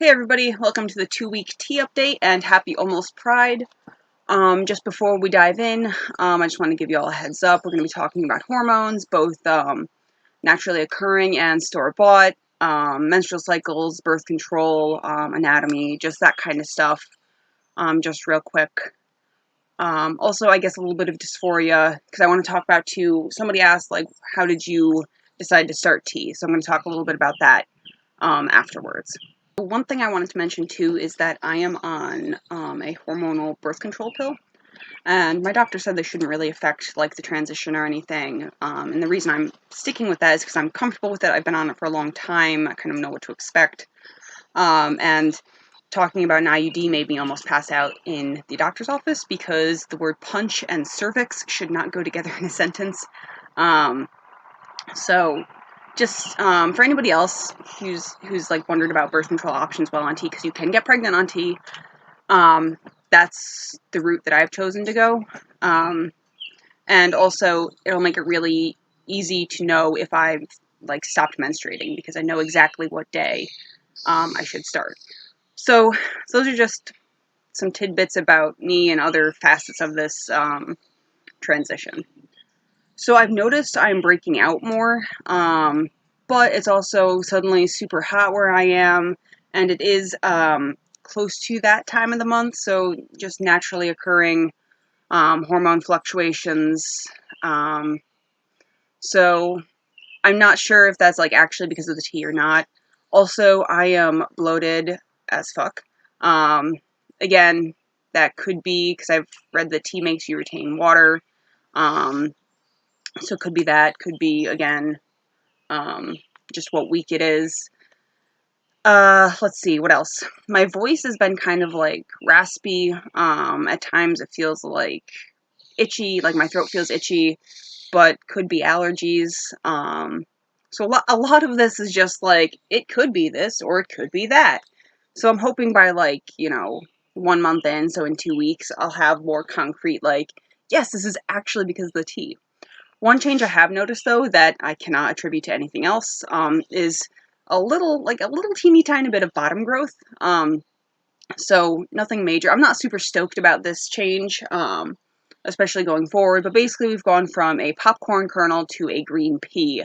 Hey everybody, welcome to the 2-week tea update and happy almost Pride. Just before we dive in, I just want to give you all a heads up. We're going to be talking about hormones, both naturally occurring and store-bought, menstrual cycles, birth control, anatomy, just that kind of stuff, just real quick. Also, I guess a little bit of dysphoria, because I want to talk about too, somebody asked, like, how did you decide to start tea? So I'm going to talk a little bit about that afterwards. One thing I wanted to mention too is that I am on a hormonal birth control pill, and my doctor said they shouldn't really affect like the transition or anything. And the reason I'm sticking with that is because I'm comfortable with it. I've been on it for a long time. I kind of know what to expect. And talking about an IUD made me almost pass out in the doctor's office because the word punch and cervix should not go together in a sentence. So just for anybody else who's like wondered about birth control options while on tea, because you can get pregnant on tea, that's the route that I've chosen to go. And also it'll make it really easy to know if I've like stopped menstruating, because I know exactly what day I should start. So those are just some tidbits about me and other facets of this transition. So I've noticed I'm breaking out more, but it's also suddenly super hot where I am, and it is close to that time of the month, so just naturally occurring hormone fluctuations. So I'm not sure if that's like actually because of the tea or not. Also, I am bloated as fuck. Again, that could be because I've read that tea makes you retain water. So it could be that, could be, again, just what week it is. Let's see, what else? My voice has been kind of, like, raspy. At times it feels, like, itchy, like my throat feels itchy, but could be allergies. So a lot of this is just, like, it could be this, or it could be that. So I'm hoping by, like, 1 month in, so in 2 weeks, I'll have more concrete, like, yes, this is actually because of the tea. One change I have noticed, though, that I cannot attribute to anything else, is a little teeny tiny bit of bottom growth. So nothing major. I'm not super stoked about this change, especially going forward, but basically we've gone from a popcorn kernel to a green pea.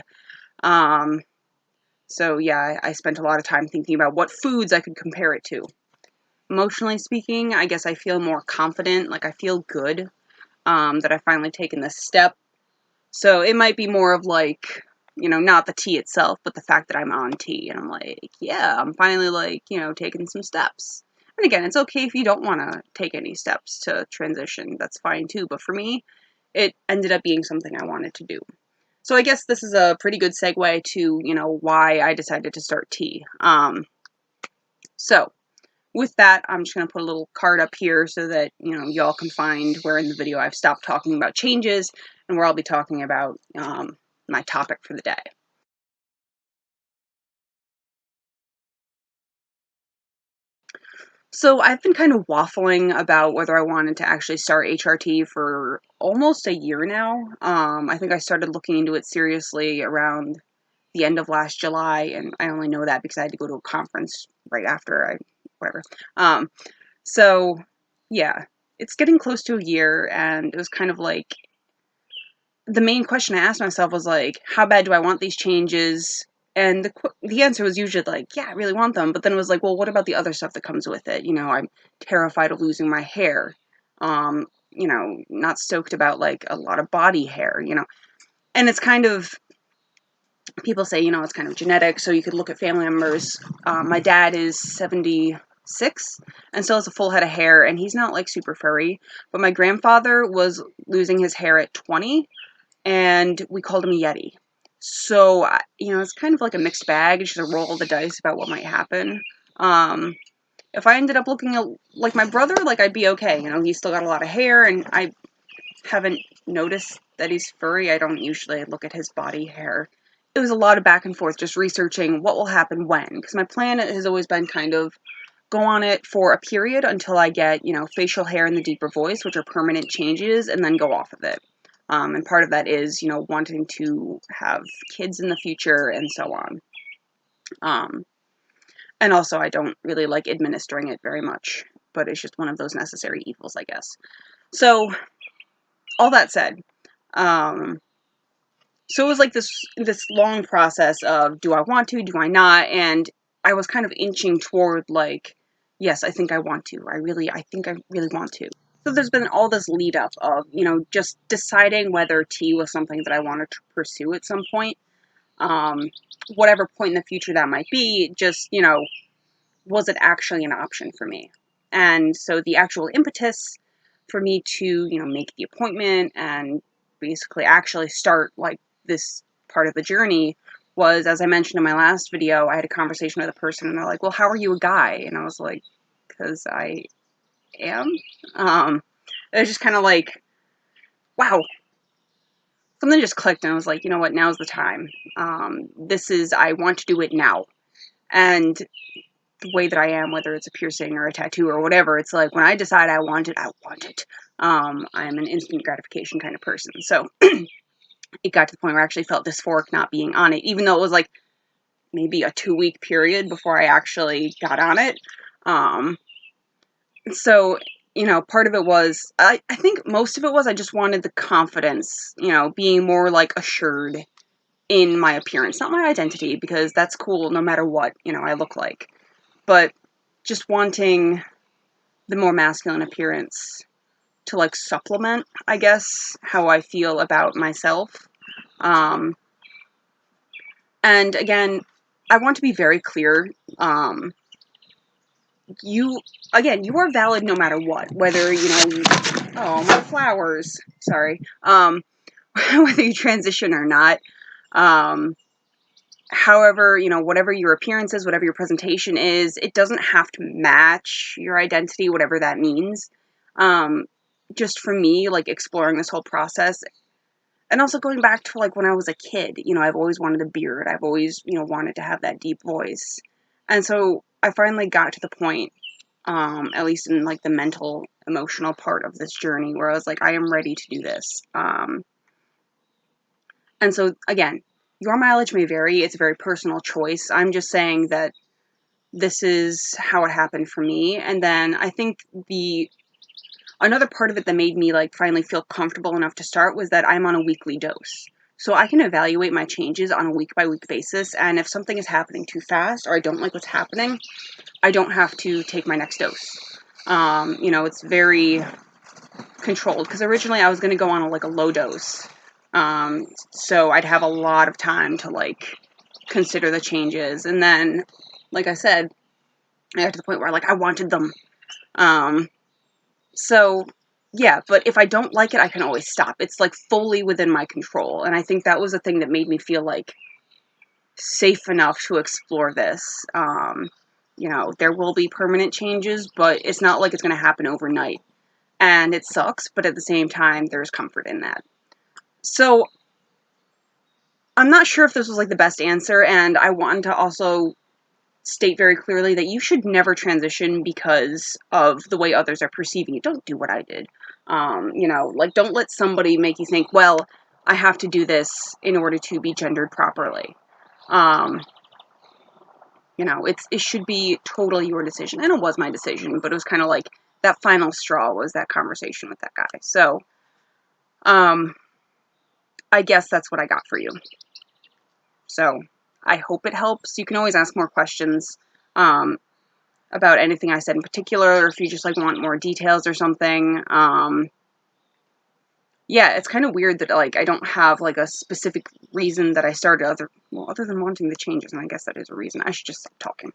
So yeah, I spent a lot of time thinking about what foods I could compare it to. Emotionally speaking, I guess I feel more confident, like I feel good, that I've finally taken this step. So it might be more of like, not the tea itself, but the fact that I'm on tea. And I'm like, yeah, I'm finally like, taking some steps. And again, it's okay if you don't want to take any steps to transition. That's fine too. But for me, it ended up being something I wanted to do. So I guess this is a pretty good segue to, why I decided to start tea. So with that, I'm just going to put a little card up here so that, y'all can find where in the video I've stopped talking about changes and where I'll be talking about my topic for the day. So I've been kind of waffling about whether I wanted to actually start HRT for almost a year now. I think I started looking into it seriously around the end of last July, and I only know that because I had to go to a conference right after whatever. So yeah, it's getting close to a year, and it was kind of like, the main question I asked myself was like, how bad do I want these changes? And the answer was usually like, yeah, I really want them. But then it was like, well, what about the other stuff that comes with it? I'm terrified of losing my hair. Not stoked about like a lot of body hair, And it's kind of, people say, it's kind of genetic. So you could look at family members. My dad is 76 and still has a full head of hair, and he's not like super furry. But my grandfather was losing his hair at 20. And we called him a Yeti. So, it's kind of like a mixed bag. It's just a roll of the dice about what might happen. If I ended up looking like my brother, like, I'd be okay. He's still got a lot of hair, and I haven't noticed that he's furry. I don't usually look at his body hair. It was a lot of back and forth just researching what will happen when. Because my plan has always been kind of go on it for a period until I get, facial hair and the deeper voice, which are permanent changes, and then go off of it. And part of that is, wanting to have kids in the future and so on. And also, I don't really like administering it very much, but it's just one of those necessary evils, I guess. So, all that said, um, so it was like this long process of, do I want to, do I not? And I was kind of inching toward like, yes, I think I want to. I think I really want to. So there's been all this lead up of, just deciding whether tea was something that I wanted to pursue at some point. Um, Whatever point in the future that might be, just, was it actually an option for me? And so the actual impetus for me to, make the appointment and basically actually start like this part of the journey was, as I mentioned in my last video, I had a conversation with a person and they're like, well, how are you a guy? And I was like, because I am. It was just kind of like, wow, something just clicked and I was like, you know what, now's the time. I want to do it now. And the way that I am, whether it's a piercing or a tattoo or whatever, it's like when I decide I want it, I want it. I'm an instant gratification kind of person. So it got to the point where I actually felt dysphoric not being on it, even though it was like maybe a 2-week period before I actually got on it. Um, so, part of it was, I think most of it was I just wanted the confidence, being more like assured in my appearance, not my identity, because that's cool no matter what, I look like. But just wanting the more masculine appearance to like supplement, I guess, how I feel about myself. Um, and again, I want to be very clear. You you are valid no matter what, whether, oh, my flowers, sorry, whether you transition or not. Um, However, whatever your appearance is, whatever your presentation is, it doesn't have to match your identity, whatever that means. Um, just for me, like exploring this whole process, and also going back to like when I was a kid, I've always wanted a beard. I've always, wanted to have that deep voice. And so I finally got to the point, at least in like the mental, emotional part of this journey, where I was like, I am ready to do this. And so again, your mileage may vary. It's a very personal choice. I'm just saying that this is how it happened for me. And then I think another part of it that made me like finally feel comfortable enough to start was that I'm on a weekly dose. So I can evaluate my changes on a week by week basis. And if something is happening too fast or I don't like what's happening, I don't have to take my next dose. It's very controlled because originally I was going to go on a low dose. So I'd have a lot of time to like consider the changes. And then, like I said, I got to the point where I wanted them. So yeah, but if I don't like it, I can always stop. It's like fully within my control. And I think that was the thing that made me feel like safe enough to explore this. There will be permanent changes, but it's not like it's going to happen overnight. And it sucks, but at the same time, there's comfort in that. So I'm not sure if this was like the best answer, and I wanted to also state very clearly that you should never transition because of the way others are perceiving you. Don't do what I did. Don't let somebody make you think, well, I have to do this in order to be gendered properly. Um, it should be totally your decision. And it was my decision, but it was kind of like that final straw was that conversation with that guy. So, I guess that's what I got for you. So, I hope it helps. You can always ask more questions about anything I said in particular, or if you just want more details or something. Yeah, it's kind of weird that I don't have a specific reason that I started other than wanting the changes, and I guess that is a reason. I should just stop talking.